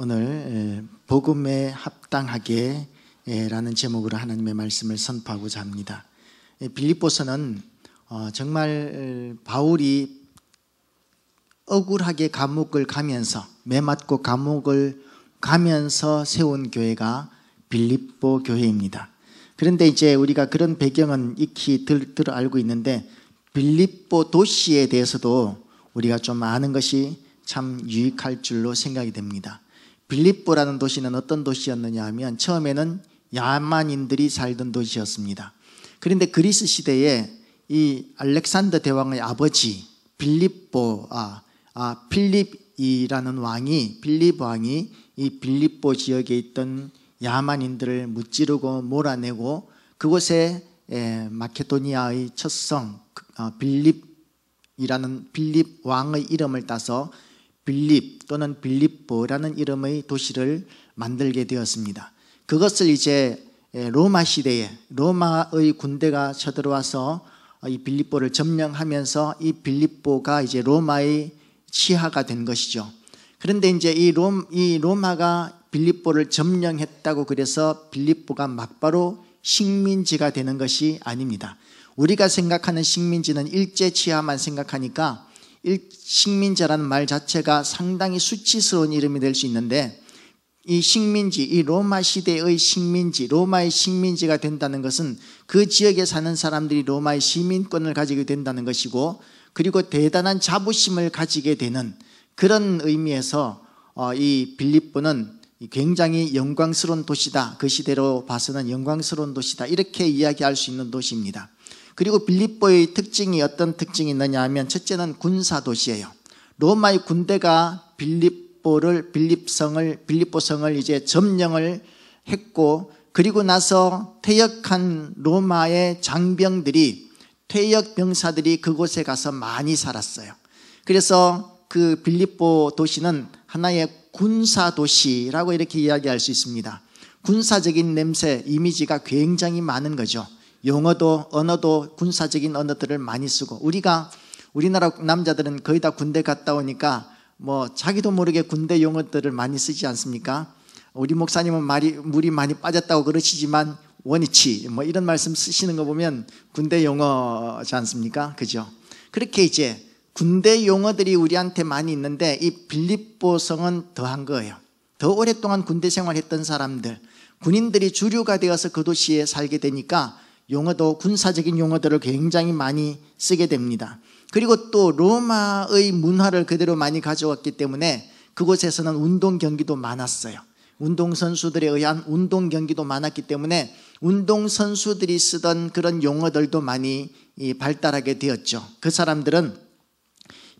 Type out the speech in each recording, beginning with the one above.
오늘 복음에 합당하게 라는 제목으로 하나님의 말씀을 선포하고자 합니다. 빌립보서는 정말 바울이 억울하게 감옥을 가면서 매맞고 감옥을 가면서 세운 교회가 빌립보 교회입니다. 그런데 이제 우리가 그런 배경은 익히 들어 알고 있는데 빌립보 도시에 대해서도 우리가 좀 아는 것이 참 유익할 줄로 생각이 됩니다. 빌립보라는 도시는 어떤 도시였느냐 하면 처음에는 야만인들이 살던 도시였습니다. 그런데 그리스 시대에 이 알렉산더 대왕의 아버지 빌립 왕이 이 빌립보 지역에 있던 야만인들을 무찌르고 몰아내고 그곳에 마케도니아의 첫 성 빌립 왕의 이름을 따서 빌립 또는 빌립보라는 이름의 도시를 만들게 되었습니다. 그것을 이제 로마 시대에 로마의 군대가 쳐들어와서 이 빌립보를 점령하면서 이 빌립보가 이제 로마의 치하가 된 것이죠. 그런데 이제 이 로마가 빌립보를 점령했다고 그래서 빌립보가 막바로 식민지가 되는 것이 아닙니다. 우리가 생각하는 식민지는 일제 치하만 생각하니까 식민지라는 말 자체가 상당히 수치스러운 이름이 될 수 있는데 이 식민지, 이 로마 시대의 식민지, 로마의 식민지가 된다는 것은 그 지역에 사는 사람들이 로마의 시민권을 가지게 된다는 것이고 그리고 대단한 자부심을 가지게 되는 그런 의미에서 이 빌립보는 굉장히 영광스러운 도시다. 그 시대로 봐서는 영광스러운 도시다. 이렇게 이야기할 수 있는 도시입니다. 그리고 빌립보의 특징이 어떤 특징이 있느냐 하면 첫째는 군사도시예요. 로마의 군대가 빌립보성을 이제 점령을 했고 그리고 나서 퇴역한 로마의 장병들이 퇴역 병사들이 그곳에 가서 많이 살았어요. 그래서 그 빌립보 도시는 하나의 군사도시라고 이렇게 이야기할 수 있습니다. 군사적인 냄새, 이미지가 굉장히 많은 거죠. 용어도 언어도 군사적인 언어들을 많이 쓰고 우리나라 남자들은 거의 다 군대 갔다 오니까 뭐 자기도 모르게 군대 용어들을 많이 쓰지 않습니까? 우리 목사님은 물이 많이 빠졌다고 그러시지만 원위치 뭐 이런 말씀 쓰시는 거 보면 군대 용어지 않습니까? 그죠? 그렇게 이제 군대 용어들이 우리한테 많이 있는데 이 빌립보성은 더한 거예요. 더 오랫동안 군대 생활했던 사람들, 군인들이 주류가 되어서 그 도시에 살게 되니까 용어도 군사적인 용어들을 굉장히 많이 쓰게 됩니다. 그리고 또 로마의 문화를 그대로 많이 가져왔기 때문에 그곳에서는 운동 경기도 많았어요. 운동선수들에 의한 운동 경기도 많았기 때문에 운동선수들이 쓰던 그런 용어들도 많이 발달하게 되었죠.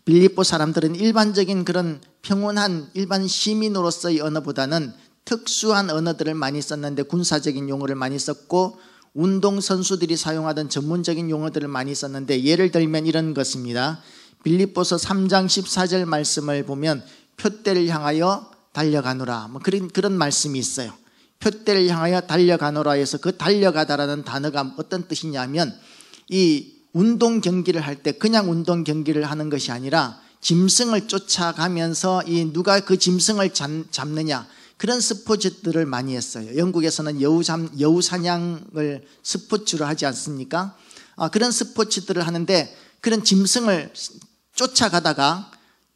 빌립보 사람들은 일반적인 그런 평온한 일반 시민으로서의 언어보다는 특수한 언어들을 많이 썼는데 군사적인 용어를 많이 썼고 운동선수들이 사용하던 전문적인 용어들을 많이 썼는데 예를 들면 이런 것입니다. 빌립보서 3장 14절 말씀을 보면 표대를 향하여 달려가노라 뭐 그런 말씀이 있어요. 표대를 향하여 달려가노라 해서 그 달려가다라는 단어가 어떤 뜻이냐면 이 운동 경기를 할 때 그냥 운동 경기를 하는 것이 아니라 짐승을 쫓아가면서 누가 그 짐승을 잡느냐 그런 스포츠들을 많이 했어요. 영국에서는 여우 사냥을 스포츠로 하지 않습니까? 그런 스포츠들을 하는데 그런 짐승을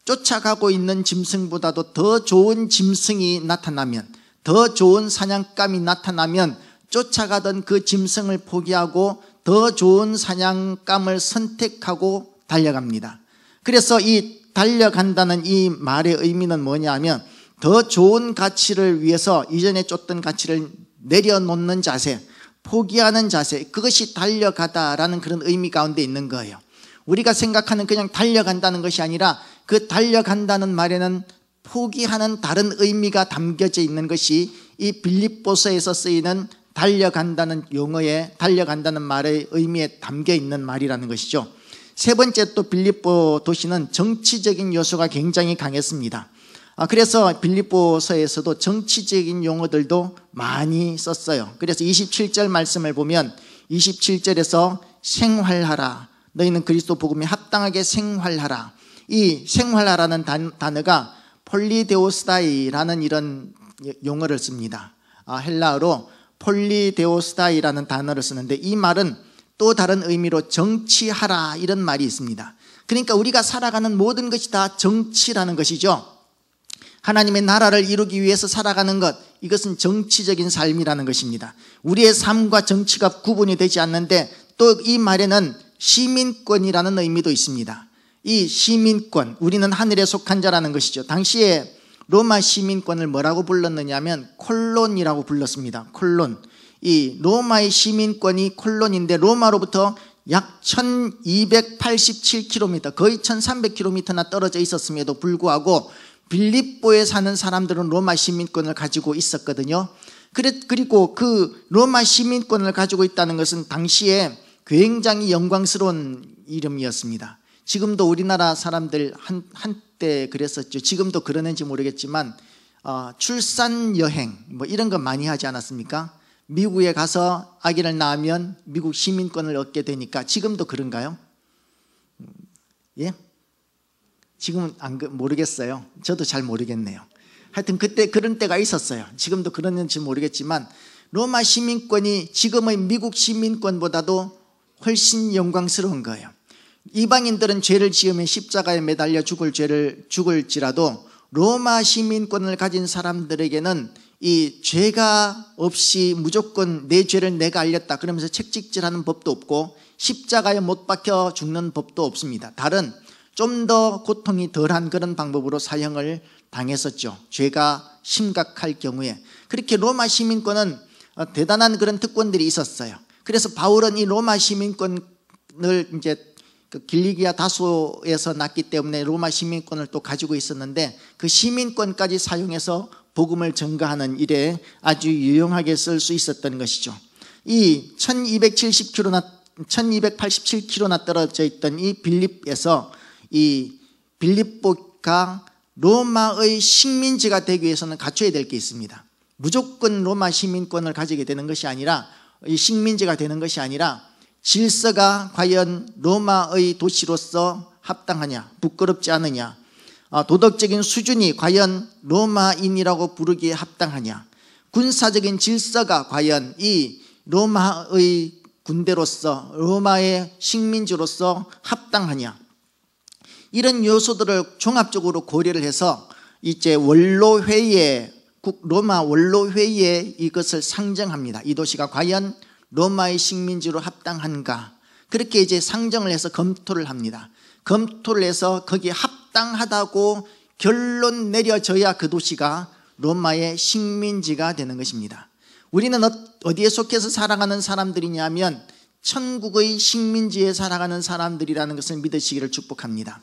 쫓아가고 있는 짐승보다도 더 좋은 짐승이 나타나면 더 좋은 사냥감이 나타나면 쫓아가던 그 짐승을 포기하고 더 좋은 사냥감을 선택하고 달려갑니다. 그래서 이 달려간다는 이 말의 의미는 뭐냐 하면 더 좋은 가치를 위해서 이전에 쫓던 가치를 내려놓는 자세, 포기하는 자세, 그것이 달려가다라는 그런 의미 가운데 있는 거예요. 우리가 생각하는 그냥 달려간다는 것이 아니라 그 달려간다는 말에는 포기하는 다른 의미가 담겨져 있는 것이 이 빌립보서에서 쓰이는 달려간다는 용어에 달려간다는 말의 의미에 담겨 있는 말이라는 것이죠. 세 번째 또 빌립보 도시는 정치적인 요소가 굉장히 강했습니다. 그래서 빌립보서에서도 정치적인 용어들도 많이 썼어요. 그래서 27절 말씀을 보면 27절에서 생활하라, 너희는 그리스도 복음에 합당하게 생활하라. 이 생활하라는 단어가 폴리데오스다이라는 이런 용어를 씁니다. 헬라어로 폴리데오스다이라는 단어를 쓰는데 이 말은 또 다른 의미로 정치하라 이런 말이 있습니다. 그러니까 우리가 살아가는 모든 것이 다 정치라는 것이죠. 하나님의 나라를 이루기 위해서 살아가는 것, 이것은 정치적인 삶이라는 것입니다. 우리의 삶과 정치가 구분이 되지 않는데 또 이 말에는 시민권이라는 의미도 있습니다. 이 시민권, 우리는 하늘에 속한 자라는 것이죠. 당시에 로마 시민권을 뭐라고 불렀느냐 하면 콜론이라고 불렀습니다. 콜론. 이 로마의 시민권이 콜론인데 로마로부터 약 1287km, 거의 1300km나 떨어져 있었음에도 불구하고 빌립보에 사는 사람들은 로마 시민권을 가지고 있었거든요. 그리고 그 로마 시민권을 가지고 있다는 것은 당시에 굉장히 영광스러운 이름이었습니다. 지금도 우리나라 사람들 한때 그랬었죠. 지금도 그러는지 모르겠지만 출산 여행 뭐 이런 거 많이 하지 않았습니까? 미국에 가서 아기를 낳으면 미국 시민권을 얻게 되니까 지금도 그런가요? 예? 지금은 모르겠어요. 저도 잘 모르겠네요. 하여튼 그때 그런 때가 있었어요. 지금도 그러는지 모르겠지만 로마 시민권이 지금의 미국 시민권보다도 훨씬 영광스러운 거예요. 이방인들은 죄를 지으면 십자가에 매달려 죽을지라도 로마 시민권을 가진 사람들에게는 이 죄가 없이 무조건 내 죄를 내가 알렸다 그러면서 책찍질하는 법도 없고 십자가에 못 박혀 죽는 법도 없습니다. 다른 좀 더 고통이 덜한 그런 방법으로 사형을 당했었죠. 죄가 심각할 경우에. 그렇게 로마 시민권은 대단한 그런 특권들이 있었어요. 그래서 바울은 이 로마 시민권을 이제 길리기아 다소에서 났기 때문에 로마 시민권을 또 가지고 있었는데 그 시민권까지 사용해서 복음을 전가하는 일에 아주 유용하게 쓸 수 있었던 것이죠. 이 1287km나 떨어져 있던 이 빌립에서 이 빌립보가 로마의 식민지가 되기 위해서는 갖춰야 될 게 있습니다. 무조건 로마 시민권을 가지게 되는 것이 아니라 이 식민지가 되는 것이 아니라 질서가 과연 로마의 도시로서 합당하냐, 부끄럽지 않으냐, 도덕적인 수준이 과연 로마인이라고 부르기에 합당하냐, 군사적인 질서가 과연 이 로마의 군대로서 로마의 식민지로서 합당하냐, 이런 요소들을 종합적으로 고려를 해서 이제 로마 원로회의에 이것을 상정합니다. 이 도시가 과연 로마의 식민지로 합당한가, 그렇게 이제 상정을 해서 검토를 합니다. 검토를 해서 거기에 합당하다고 결론 내려져야 그 도시가 로마의 식민지가 되는 것입니다. 우리는 어디에 속해서 살아가는 사람들이냐면 천국의 식민지에 살아가는 사람들이라는 것을 믿으시기를 축복합니다.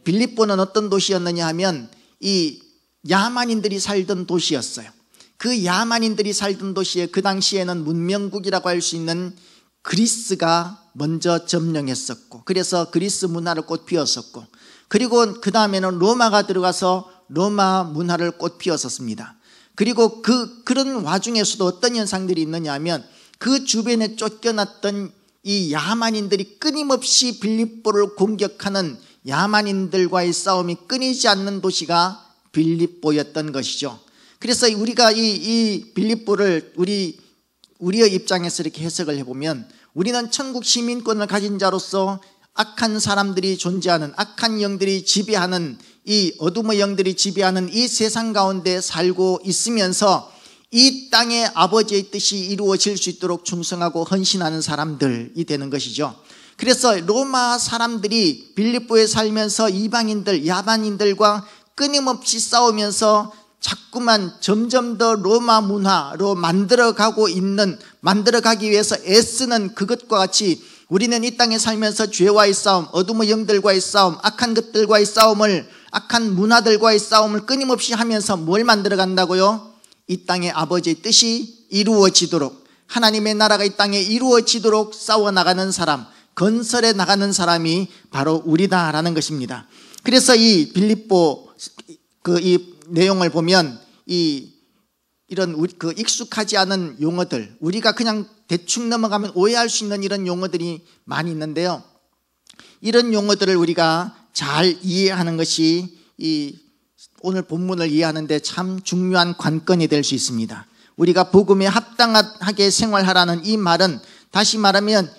빌립보는 어떤 도시였느냐 하면 이 야만인들이 살던 도시였어요. 그 야만인들이 살던 도시에 그 당시에는 문명국이라고 할 수 있는 그리스가 먼저 점령했었고, 그래서 그리스 문화를 꽃피웠었고, 그리고 그 다음에는 로마가 들어가서 로마 문화를 꽃피웠었습니다. 그리고 그런 와중에서도 어떤 현상들이 있느냐 하면 그 주변에 쫓겨났던 이 야만인들이 끊임없이 빌립보를 공격하는 야만인들과의 싸움이 끊이지 않는 도시가 빌립보였던 것이죠. 그래서 우리가 이 빌립보를 우리의 입장에서 이렇게 해석을 해보면 우리는 천국 시민권을 가진 자로서 악한 사람들이 존재하는, 악한 영들이 지배하는, 이 어둠의 영들이 지배하는 이 세상 가운데 살고 있으면서 이 땅의 아버지의 뜻이 이루어질 수 있도록 충성하고 헌신하는 사람들이 되는 것이죠. 그래서 로마 사람들이 빌립보에 살면서 이방인들, 야만인들과 끊임없이 싸우면서 자꾸만 점점 더 로마 문화로 만들어가기 위해서 애쓰는 그것과 같이 우리는 이 땅에 살면서 죄와의 싸움, 어둠의 영들과의 싸움, 악한 것들과의 싸움을, 악한 문화들과의 싸움을 끊임없이 하면서 뭘 만들어간다고요? 이 땅의 아버지의 뜻이 이루어지도록, 하나님의 나라가 이 땅에 이루어지도록 싸워나가는 사람, 건설해 나가는 사람이 바로 우리다라는 것입니다. 그래서 이 빌립보 이 내용을 보면 이런 익숙하지 않은 용어들, 우리가 그냥 대충 넘어가면 오해할 수 있는 이런 용어들이 많이 있는데요. 이런 용어들을 우리가 잘 이해하는 것이 이 오늘 본문을 이해하는데 참 중요한 관건이 될 수 있습니다. 우리가 복음에 합당하게 생활하라는 이 말은 다시 말하면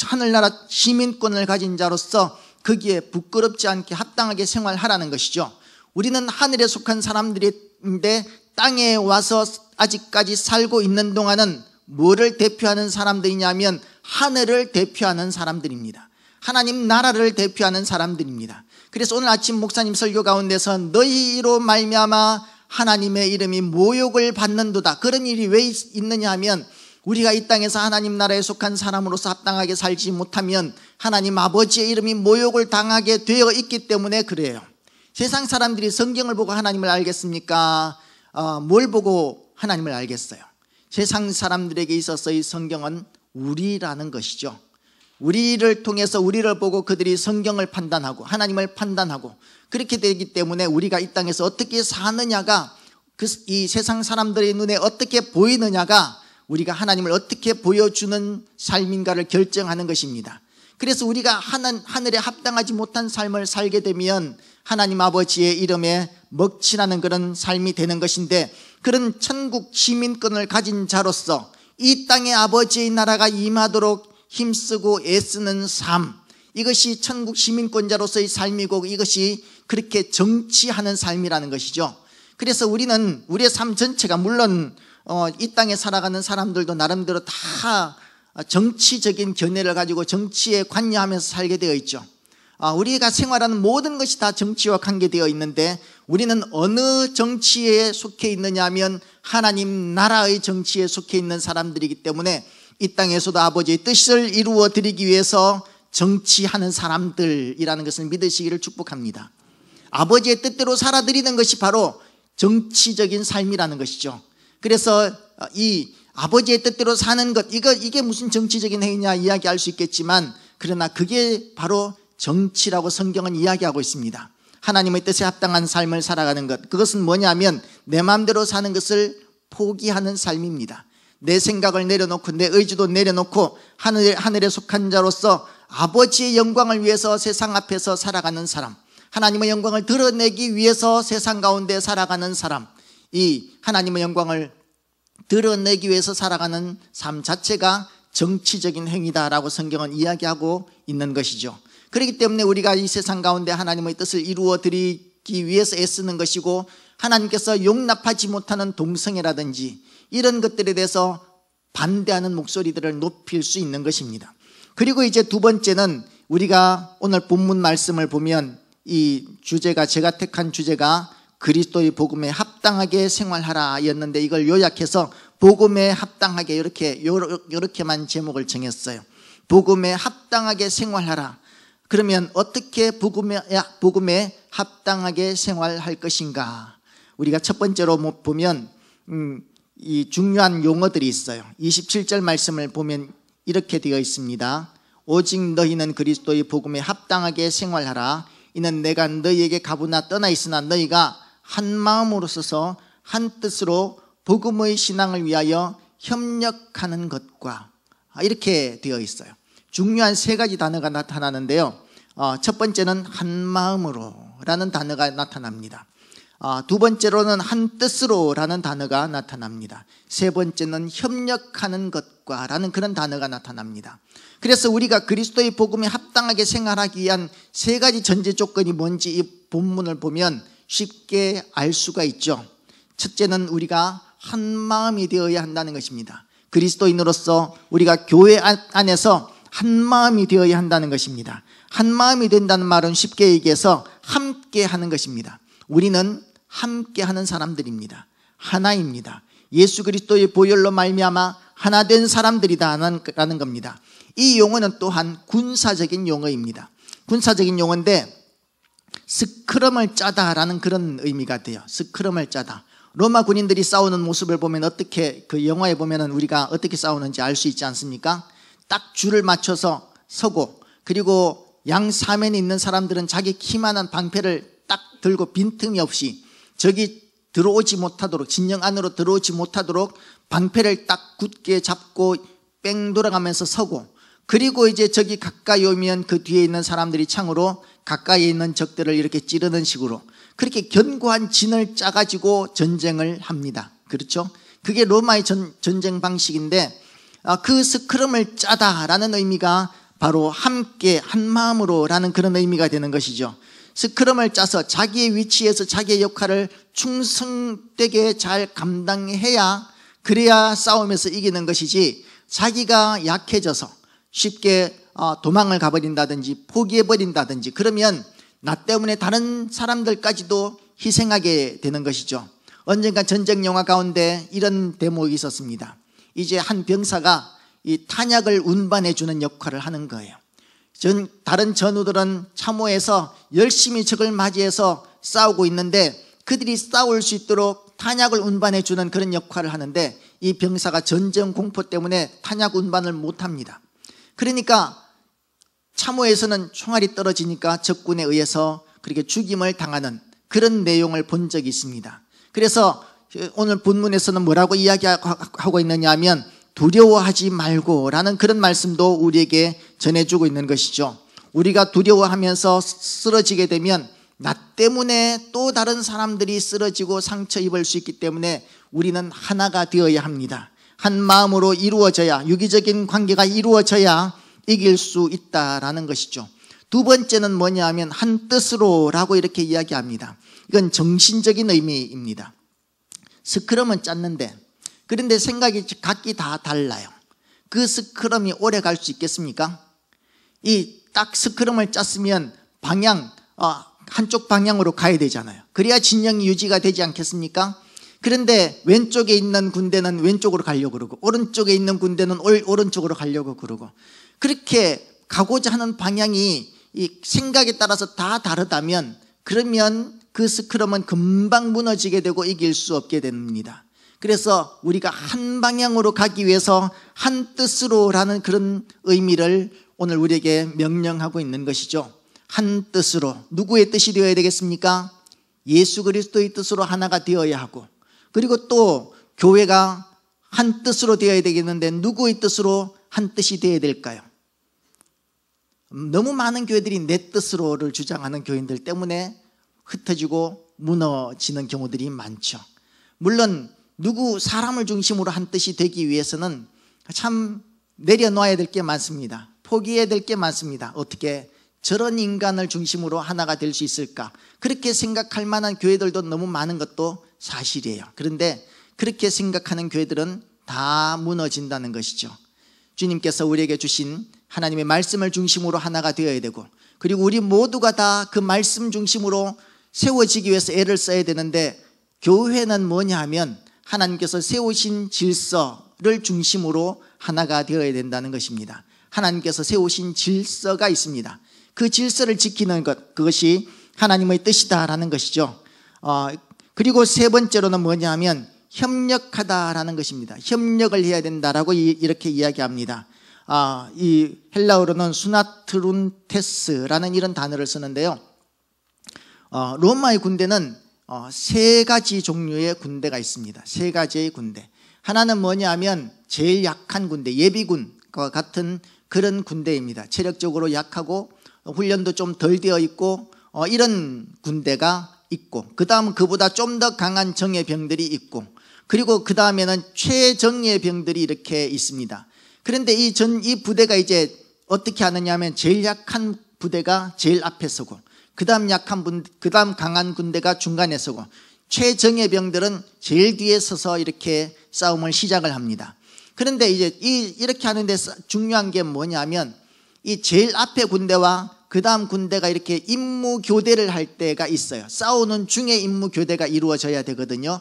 하늘나라 시민권을 가진 자로서 거기에 부끄럽지 않게 합당하게 생활하라는 것이죠. 우리는 하늘에 속한 사람들인데 땅에 와서 아직까지 살고 있는 동안은 뭐를 대표하는 사람들이냐면 하늘을 대표하는 사람들입니다. 하나님 나라를 대표하는 사람들입니다. 그래서 오늘 아침 목사님 설교 가운데서 너희로 말미암아 하나님의 이름이 모욕을 받는도다. 그런 일이 왜 있느냐 하면 우리가 이 땅에서 하나님 나라에 속한 사람으로서 합당하게 살지 못하면 하나님 아버지의 이름이 모욕을 당하게 되어 있기 때문에 그래요. 세상 사람들이 성경을 보고 하나님을 알겠습니까? 뭘 보고 하나님을 알겠어요? 세상 사람들에게 있어서 이 성경은 우리라는 것이죠. 우리를 통해서 우리를 보고 그들이 성경을 판단하고 하나님을 판단하고 그렇게 되기 때문에 우리가 이 땅에서 어떻게 사느냐가 이 세상 사람들의 눈에 어떻게 보이느냐가 우리가 하나님을 어떻게 보여주는 삶인가를 결정하는 것입니다. 그래서 우리가 하늘에 합당하지 못한 삶을 살게 되면 하나님 아버지의 이름에 먹칠하는 그런 삶이 되는 것인데, 그런 천국 시민권을 가진 자로서 이 땅에 아버지의 나라가 임하도록 힘쓰고 애쓰는 삶, 이것이 천국 시민권자로서의 삶이고 이것이 그렇게 정치하는 삶이라는 것이죠. 그래서 우리는 우리의 삶 전체가 물론 이 땅에 살아가는 사람들도 나름대로 다 정치적인 견해를 가지고 정치에 관여하면서 살게 되어 있죠. 우리가 생활하는 모든 것이 다 정치와 관계되어 있는데 우리는 어느 정치에 속해 있느냐 하면 하나님 나라의 정치에 속해 있는 사람들이기 때문에 이 땅에서도 아버지의 뜻을 이루어 드리기 위해서 정치하는 사람들이라는 것을 믿으시기를 축복합니다. 아버지의 뜻대로 살아드리는 것이 바로 정치적인 삶이라는 것이죠. 그래서 이 아버지의 뜻대로 사는 것, 이게 무슨 정치적인 행위냐 이야기할 수 있겠지만, 그러나 그게 바로 정치라고 성경은 이야기하고 있습니다. 하나님의 뜻에 합당한 삶을 살아가는 것, 그것은 뭐냐면 내 마음대로 사는 것을 포기하는 삶입니다. 내 생각을 내려놓고 내 의지도 내려놓고 하늘에 속한 자로서 아버지의 영광을 위해서 세상 앞에서 살아가는 사람, 하나님의 영광을 드러내기 위해서 세상 가운데 살아가는 사람, 이 하나님의 영광을 드러내기 위해서 살아가는 삶 자체가 정치적인 행위다라고 성경은 이야기하고 있는 것이죠. 그렇기 때문에 우리가 이 세상 가운데 하나님의 뜻을 이루어 드리기 위해서 애쓰는 것이고, 하나님께서 용납하지 못하는 동성애라든지 이런 것들에 대해서 반대하는 목소리들을 높일 수 있는 것입니다. 그리고 이제 두 번째는 우리가 오늘 본문 말씀을 보면 이 주제가, 제가 택한 주제가 그리스도의 복음에 합당하게 생활하라 였는데, 이걸 요약해서 복음에 합당하게 이렇게만 제목을 정했어요. 복음에 합당하게 생활하라. 그러면 어떻게 복음에 합당하게 생활할 것인가? 우리가 첫 번째로 보면 이 중요한 용어들이 있어요. 27절 말씀을 보면 이렇게 되어 있습니다. 오직 너희는 그리스도의 복음에 합당하게 생활하라. 이는 내가 너희에게 가보나 떠나 있으나 너희가 한 마음으로 서서 한 뜻으로 복음의 신앙을 위하여 협력하는 것과, 이렇게 되어 있어요. 중요한 세 가지 단어가 나타나는데요. 첫 번째는 한 마음으로 라는 단어가 나타납니다. 두 번째로는 한 뜻으로 라는 단어가 나타납니다. 세 번째는 협력하는 것과 라는 그런 단어가 나타납니다. 그래서 우리가 그리스도의 복음에 합당하게 생활하기 위한 세 가지 전제 조건이 뭔지 이 본문을 보면 쉽게 알 수가 있죠. 첫째는 우리가 한 마음이 되어야 한다는 것입니다. 그리스도인으로서 우리가 교회 안에서 한 마음이 되어야 한다는 것입니다. 한 마음이 된다는 말은 쉽게 얘기해서 함께 하는 것입니다. 우리는 함께 하는 사람들입니다. 하나입니다. 예수 그리스도의 보혈로 말미암아 하나 된 사람들이다라는 겁니다. 이 용어는 또한 군사적인 용어입니다. 군사적인 용어인데 스크럼을 짜다라는 그런 의미가 돼요. 스크럼을 짜다. 로마 군인들이 싸우는 모습을 보면 어떻게, 그 영화에 보면은 우리가 어떻게 싸우는지 알 수 있지 않습니까? 딱 줄을 맞춰서 서고, 그리고 양사면에 있는 사람들은 자기 키만한 방패를 딱 들고 빈틈이 없이 적이 들어오지 못하도록, 진영 안으로 들어오지 못하도록 방패를 딱 굳게 잡고 뺑 돌아가면서 서고, 그리고 이제 적이 가까이 오면 그 뒤에 있는 사람들이 창으로 가까이 있는 적들을 이렇게 찌르는 식으로, 그렇게 견고한 진을 짜가지고 전쟁을 합니다. 그렇죠? 그게 로마의 전쟁 방식인데, 그 스크럼을 짜다라는 의미가 바로 함께 한 마음으로 라는 그런 의미가 되는 것이죠. 스크럼을 짜서 자기의 위치에서 자기의 역할을 충성되게 잘 감당해야, 그래야 싸움에서 이기는 것이지, 자기가 약해져서 쉽게 도망을 가버린다든지 포기해버린다든지 그러면 나 때문에 다른 사람들까지도 희생하게 되는 것이죠. 언젠가 전쟁 영화 가운데 이런 대목이 있었습니다. 이제 한 병사가 이 탄약을 운반해 주는 역할을 하는 거예요. 다른 전우들은 참호에서 열심히 적을 맞이해서 싸우고 있는데 그들이 싸울 수 있도록 탄약을 운반해 주는 그런 역할을 하는데, 이 병사가 전쟁 공포 때문에 탄약 운반을 못합니다. 그러니까 참호에서는 총알이 떨어지니까 적군에 의해서 그렇게 죽임을 당하는 그런 내용을 본 적이 있습니다. 그래서 오늘 본문에서는 뭐라고 이야기하고 있느냐 하면, 두려워하지 말고 라는 그런 말씀도 우리에게 전해주고 있는 것이죠. 우리가 두려워하면서 쓰러지게 되면 나 때문에 또 다른 사람들이 쓰러지고 상처 입을 수 있기 때문에 우리는 하나가 되어야 합니다. 한 마음으로 이루어져야, 유기적인 관계가 이루어져야 이길 수 있다라는 것이죠. 두 번째는 뭐냐 하면 한 뜻으로 라고 이렇게 이야기합니다. 이건 정신적인 의미입니다. 스크럼은 짰는데, 그런데 생각이 각기 다 달라요. 그 스크럼이 오래 갈 수 있겠습니까? 이 딱 스크럼을 짰으면 한쪽 방향으로 가야 되잖아요. 그래야 진영이 유지가 되지 않겠습니까? 그런데 왼쪽에 있는 군대는 왼쪽으로 가려고 그러고, 오른쪽에 있는 군대는 오른쪽으로 가려고 그러고, 그렇게 가고자 하는 방향이 이 생각에 따라서 다 다르다면, 그러면 그 스크럼은 금방 무너지게 되고 이길 수 없게 됩니다. 그래서 우리가 한 방향으로 가기 위해서 한 뜻으로 라는 그런 의미를 오늘 우리에게 명령하고 있는 것이죠. 한 뜻으로. 누구의 뜻이 되어야 되겠습니까? 예수 그리스도의 뜻으로 하나가 되어야 하고, 그리고 또 교회가 한 뜻으로 되어야 되겠는데 누구의 뜻으로 한 뜻이 되어야 될까요? 너무 많은 교회들이 내 뜻으로를 주장하는 교인들 때문에 흩어지고 무너지는 경우들이 많죠. 물론 사람을 중심으로 한 뜻이 되기 위해서는 참 내려놓아야 될 게 많습니다. 포기해야 될 게 많습니다. 어떻게 저런 인간을 중심으로 하나가 될 수 있을까? 그렇게 생각할 만한 교회들도 너무 많은 것도 사실이에요. 그런데 그렇게 생각하는 교회들은 다 무너진다는 것이죠. 주님께서 우리에게 주신 하나님의 말씀을 중심으로 하나가 되어야 되고, 그리고 우리 모두가 다 그 말씀 중심으로 세워지기 위해서 애를 써야 되는데, 교회는 뭐냐 하면 하나님께서 세우신 질서를 중심으로 하나가 되어야 된다는 것입니다. 하나님께서 세우신 질서가 있습니다. 그 질서를 지키는 것, 그것이 하나님의 뜻이다라는 것이죠. 그리고 세 번째로는 뭐냐 하면 협력하다라는 것입니다. 협력을 해야 된다라고 이렇게 이야기합니다. 이 헬라어로는 수나트룬테스라는 이런 단어를 쓰는데요. 로마의 군대는 세 가지 종류의 군대가 있습니다. 세 가지의 군대. 하나는 뭐냐 하면 제일 약한 군대, 예비군과 같은 그런 군대입니다. 체력적으로 약하고 훈련도 좀 덜 되어 있고 이런 군대가 있고, 그 다음은 그보다 좀 더 강한 정예병들이 있고, 그리고 그 다음에는 최정예병들이 이렇게 있습니다. 그런데 이 부대가 이제 어떻게 하느냐 하면 제일 약한 부대가 제일 앞에 서고, 그 다음 강한 군대가 중간에 서고, 최정예병들은 제일 뒤에 서서 이렇게 싸움을 시작을 합니다. 그런데 이제 이렇게 하는데 중요한 게 뭐냐면, 이 제일 앞에 군대와 그 다음 군대가 이렇게 임무 교대를 할 때가 있어요. 싸우는 중에 임무 교대가 이루어져야 되거든요.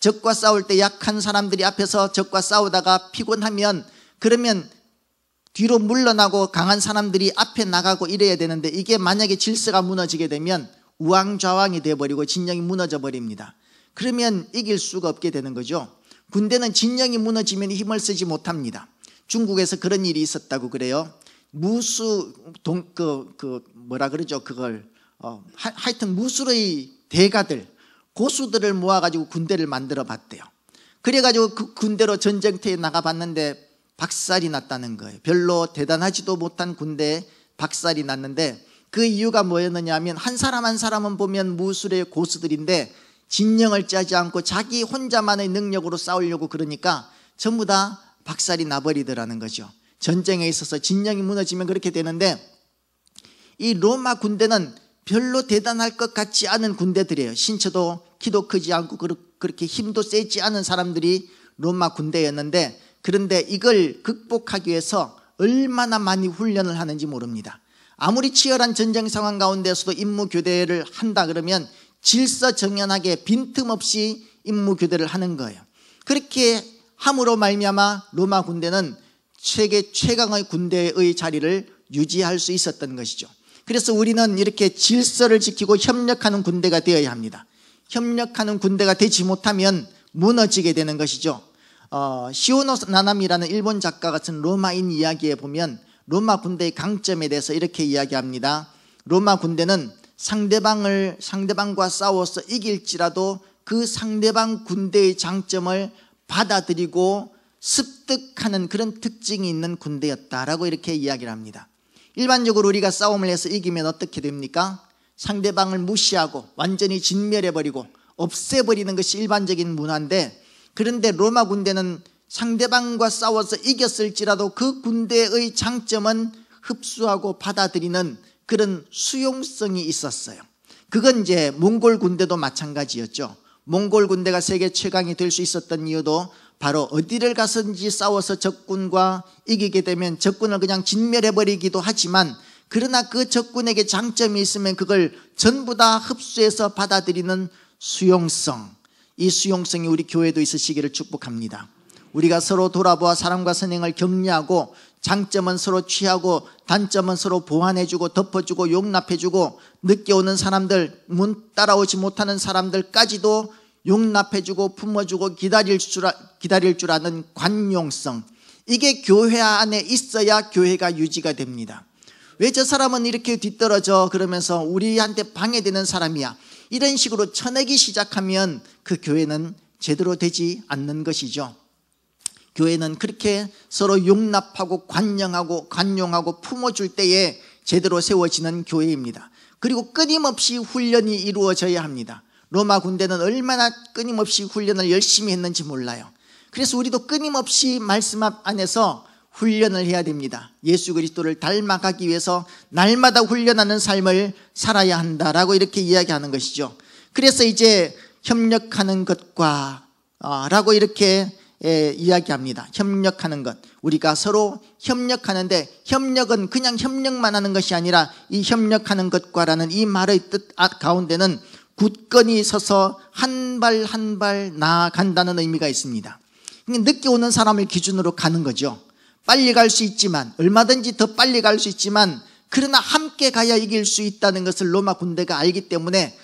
적과 싸울 때 약한 사람들이 앞에서 적과 싸우다가 피곤하면, 그러면 뒤로 물러나고 강한 사람들이 앞에 나가고 이래야 되는데, 이게 만약에 질서가 무너지게 되면 우왕좌왕이 되어버리고 진영이 무너져 버립니다. 그러면 이길 수가 없게 되는 거죠. 군대는 진영이 무너지면 힘을 쓰지 못합니다. 중국에서 그런 일이 있었다고 그래요. 하여튼 무술의 대가들, 고수들을 모아가지고 군대를 만들어 봤대요. 그래가지고 그 군대로 전쟁터에 나가봤는데 박살이 났다는 거예요. 별로 대단하지도 못한 군대에 박살이 났는데, 그 이유가 뭐였느냐 하면 한 사람 한 사람은 보면 무술의 고수들인데 진영을 짜지 않고 자기 혼자만의 능력으로 싸우려고 그러니까 전부 다 박살이 나버리더라는 거죠. 전쟁에 있어서 진영이 무너지면 그렇게 되는데 이 로마 군대는 별로 대단할 것 같지 않은 군대들이에요. 신체도 키도 크지 않고 그렇게 힘도 세지 않은 사람들이 로마 군대였는데 그런데 이걸 극복하기 위해서 얼마나 많이 훈련을 하는지 모릅니다. 아무리 치열한 전쟁 상황 가운데서도 임무교대를 한다 그러면 질서정연하게 빈틈없이 임무교대를 하는 거예요. 그렇게 함으로 말미암아 로마 군대는 세계 최강의 군대의 자리를 유지할 수 있었던 것이죠. 그래서 우리는 이렇게 질서를 지키고 협력하는 군대가 되어야 합니다. 협력하는 군대가 되지 못하면 무너지게 되는 것이죠. 시오노 나나미라는 일본 작가가 쓴 로마인 이야기에 보면 로마 군대의 강점에 대해서 이렇게 이야기합니다. 로마 군대는 상대방과 싸워서 이길지라도 그 상대방 군대의 장점을 받아들이고 습득하는 그런 특징이 있는 군대였다라고 이렇게 이야기를 합니다. 일반적으로 우리가 싸움을 해서 이기면 어떻게 됩니까? 상대방을 무시하고 완전히 진멸해버리고 없애버리는 것이 일반적인 문화인데 그런데 로마 군대는 상대방과 싸워서 이겼을지라도 그 군대의 장점은 흡수하고 받아들이는 그런 수용성이 있었어요. 그건 이제 몽골 군대도 마찬가지였죠. 몽골 군대가 세계 최강이 될 수 있었던 이유도 바로 어디를 가서든지 싸워서 적군과 이기게 되면 적군을 그냥 진멸해버리기도 하지만 그러나 그 적군에게 장점이 있으면 그걸 전부 다 흡수해서 받아들이는 수용성, 이 수용성이 우리 교회도 있으시기를 축복합니다. 우리가 서로 돌아보아 사랑과 선행을 격려하고 장점은 서로 취하고 단점은 서로 보완해주고 덮어주고 용납해주고 늦게 오는 사람들, 문 따라오지 못하는 사람들까지도 용납해주고 품어주고 기다릴 줄 아는 관용성, 이게 교회 안에 있어야 교회가 유지가 됩니다. 왜 저 사람은 이렇게 뒤떨어져 그러면서 우리한테 방해되는 사람이야, 이런 식으로 쳐내기 시작하면 그 교회는 제대로 되지 않는 것이죠. 교회는 그렇게 서로 용납하고 관용하고 품어줄 때에 제대로 세워지는 교회입니다. 그리고 끊임없이 훈련이 이루어져야 합니다. 로마 군대는 얼마나 끊임없이 훈련을 열심히 했는지 몰라요. 그래서 우리도 끊임없이 말씀 안에서 훈련을 해야 됩니다. 예수 그리스도를 닮아가기 위해서 날마다 훈련하는 삶을 살아야 한다라고 이렇게 이야기하는 것이죠. 그래서 이제 협력하는 것과 라고 이렇게 이야기합니다. 협력하는 것, 우리가 서로 협력하는데 협력은 그냥 협력만 하는 것이 아니라 이 협력하는 것과라는 이 말의 뜻 가운데는 굳건히 서서 한 발 한 발 나아간다는 의미가 있습니다. 늦게 오는 사람을 기준으로 가는 거죠. 빨리 갈 수 있지만, 얼마든지 더 빨리 갈 수 있지만 그러나 함께 가야 이길 수 있다는 것을 로마 군대가 알기 때문에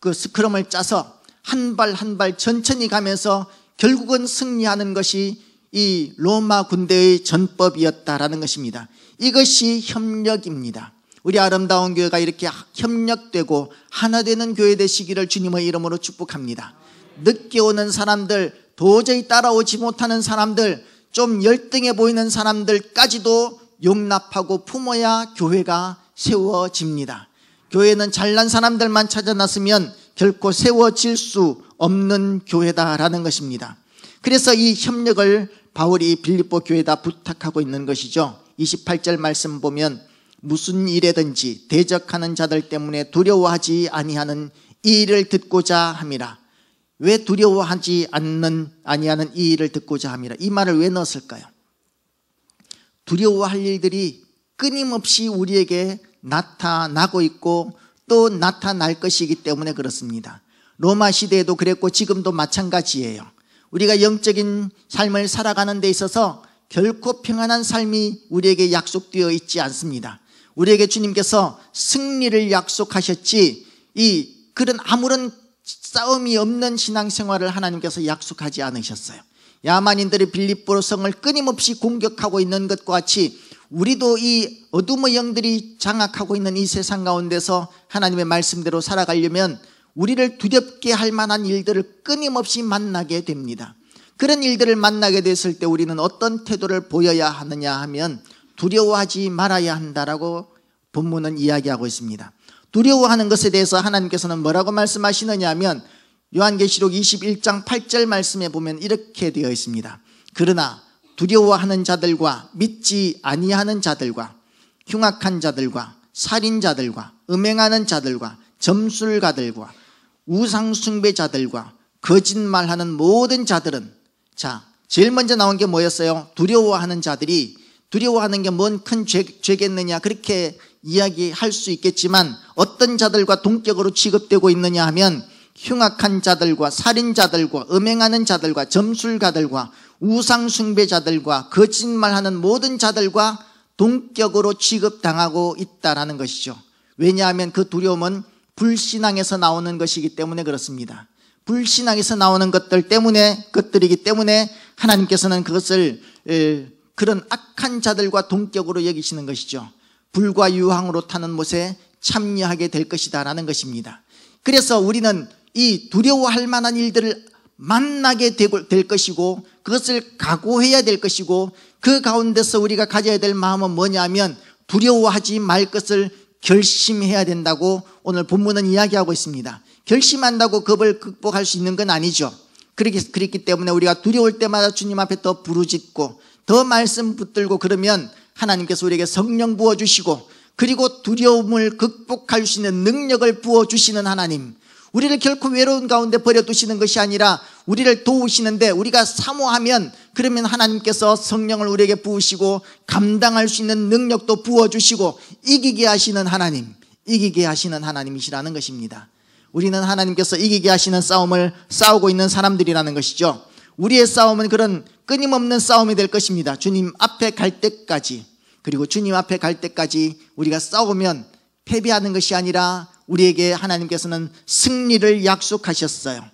그 스크럼을 짜서 한 발 한 발 천천히 가면서 결국은 승리하는 것이 이 로마 군대의 전법이었다라는 것입니다. 이것이 협력입니다. 우리 아름다운 교회가 이렇게 협력되고 하나 되는 교회 되시기를 주님의 이름으로 축복합니다. 늦게 오는 사람들, 도저히 따라오지 못하는 사람들, 좀 열등해 보이는 사람들까지도 용납하고 품어야 교회가 세워집니다. 교회는 잘난 사람들만 찾아놨으면 결코 세워질 수 없는 교회다라는 것입니다. 그래서 이 협력을 바울이 빌립보 교회에다 부탁하고 있는 것이죠. 28절 말씀 보면 무슨 일에든지 대적하는 자들 때문에 두려워하지 아니하는 이 일을 듣고자 함이라. 왜 두려워하지 아니하는 이 일을 듣고자 함이라, 이 말을 왜 넣었을까요? 두려워할 일들이 끊임없이 우리에게 나타나고 있고 또 나타날 것이기 때문에 그렇습니다. 로마 시대에도 그랬고 지금도 마찬가지예요. 우리가 영적인 삶을 살아가는 데 있어서 결코 평안한 삶이 우리에게 약속되어 있지 않습니다. 우리에게 주님께서 승리를 약속하셨지 그런 아무런 싸움이 없는 신앙생활을 하나님께서 약속하지 않으셨어요. 야만인들이 빌립보 성을 끊임없이 공격하고 있는 것과 같이 우리도 이 어둠의 영들이 장악하고 있는 이 세상 가운데서 하나님의 말씀대로 살아가려면 우리를 두렵게 할 만한 일들을 끊임없이 만나게 됩니다. 그런 일들을 만나게 됐을 때 우리는 어떤 태도를 보여야 하느냐 하면 두려워하지 말아야 한다라고 본문은 이야기하고 있습니다. 두려워하는 것에 대해서 하나님께서는 뭐라고 말씀하시느냐 하면 요한계시록 21장 8절 말씀에 보면 이렇게 되어 있습니다. 그러나 두려워하는 자들과 믿지 아니하는 자들과 흉악한 자들과 살인자들과 음행하는 자들과 점술가들과 우상숭배자들과 거짓말하는 모든 자들은, 자, 제일 먼저 나온 게 뭐였어요? 두려워하는 자들이, 두려워하는 게 뭔 큰 죄겠느냐 그렇게 이야기할 수 있겠지만 어떤 자들과 동격으로 취급되고 있느냐 하면 흉악한 자들과 살인자들과 음행하는 자들과 점술가들과 우상숭배자들과 거짓말하는 모든 자들과 동격으로 취급당하고 있다는 것이죠. 왜냐하면 그 두려움은 불신앙에서 나오는 것이기 때문에 그렇습니다. 불신앙에서 나오는 것들이기 때문에 하나님께서는 그것을 그런 악한 자들과 동격으로 여기시는 것이죠. 불과 유황으로 타는 못에 참여하게 될 것이다 라는 것입니다. 그래서 우리는 이 두려워할 만한 일들을 만나게 될 것이고 그것을 각오해야 될 것이고 그 가운데서 우리가 가져야 될 마음은 뭐냐면 두려워하지 말 것을 결심해야 된다고 오늘 본문은 이야기하고 있습니다. 결심한다고 겁을 극복할 수 있는 건 아니죠. 그렇기 때문에 우리가 두려울 때마다 주님 앞에 더 부르짖고 더 말씀 붙들고 그러면 하나님께서 우리에게 성령 부어주시고 그리고 두려움을 극복할 수 있는 능력을 부어주시는 하나님, 우리를 결코 외로운 가운데 버려두시는 것이 아니라 우리를 도우시는데 우리가 사모하면 그러면 하나님께서 성령을 우리에게 부으시고 감당할 수 있는 능력도 부어주시고 이기게 하시는 하나님, 이기게 하시는 하나님이시라는 것입니다. 우리는 하나님께서 이기게 하시는 싸움을 싸우고 있는 사람들이라는 것이죠. 우리의 싸움은 그런 끊임없는 싸움이 될 것입니다. 주님 앞에 갈 때까지, 그리고 주님 앞에 갈 때까지 우리가 싸우면 패배하는 것이 아니라 우리에게 하나님께서는 승리를 약속하셨어요.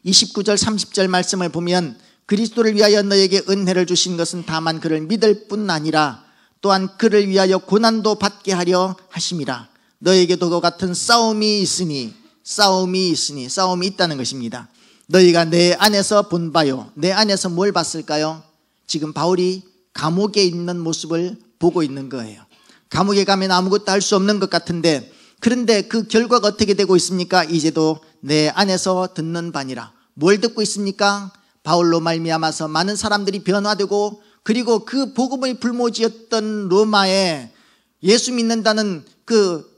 29절 30절 말씀을 보면 그리스도를 위하여 너에게 은혜를 주신 것은 다만 그를 믿을 뿐 아니라 또한 그를 위하여 고난도 받게 하려 하심이라. 너에게도 그와 같은 싸움이 있다는 것입니다. 너희가 내 안에서 본 바요. 내 안에서 뭘 봤을까요? 지금 바울이 감옥에 있는 모습을 보고 있는 거예요. 감옥에 가면 아무것도 할 수 없는 것 같은데 그런데 그 결과가 어떻게 되고 있습니까? 이제도 내 안에서 듣는 바니라. 뭘 듣고 있습니까? 바울로 말미암아서 많은 사람들이 변화되고 그리고 그 복음의 불모지였던 로마에 예수 믿는다는 그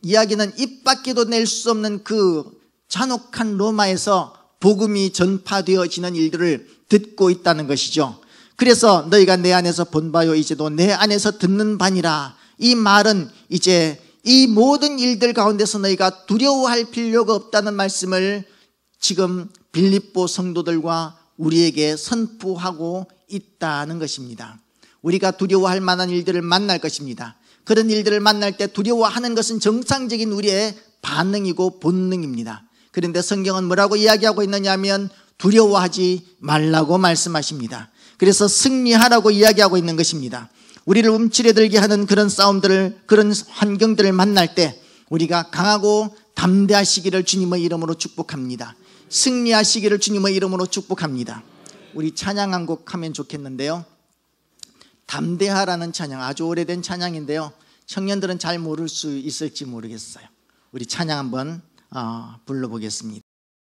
이야기는 입 밖에도 낼 수 없는 그 잔혹한 로마에서 복음이 전파되어지는 일들을 듣고 있다는 것이죠. 그래서 너희가 내 안에서 본 바요 이제도 내 안에서 듣는 바니라. 이 말은 이제 이 모든 일들 가운데서 너희가 두려워할 필요가 없다는 말씀을 지금 빌립보 성도들과 우리에게 선포하고 있다는 것입니다. 우리가 두려워할 만한 일들을 만날 것입니다. 그런 일들을 만날 때 두려워하는 것은 정상적인 우리의 반응이고 본능입니다. 그런데 성경은 뭐라고 이야기하고 있느냐 하면 두려워하지 말라고 말씀하십니다. 그래서 승리하라고 이야기하고 있는 것입니다. 우리를 움츠러들게 하는 그런 싸움들을, 그런 환경들을 만날 때 우리가 강하고 담대하시기를 주님의 이름으로 축복합니다. 승리하시기를 주님의 이름으로 축복합니다. 우리 찬양 한 곡 하면 좋겠는데요. 담대하라는 찬양, 아주 오래된 찬양인데요. 청년들은 잘 모를 수 있을지 모르겠어요. 우리 찬양 한번 불러보겠습니다.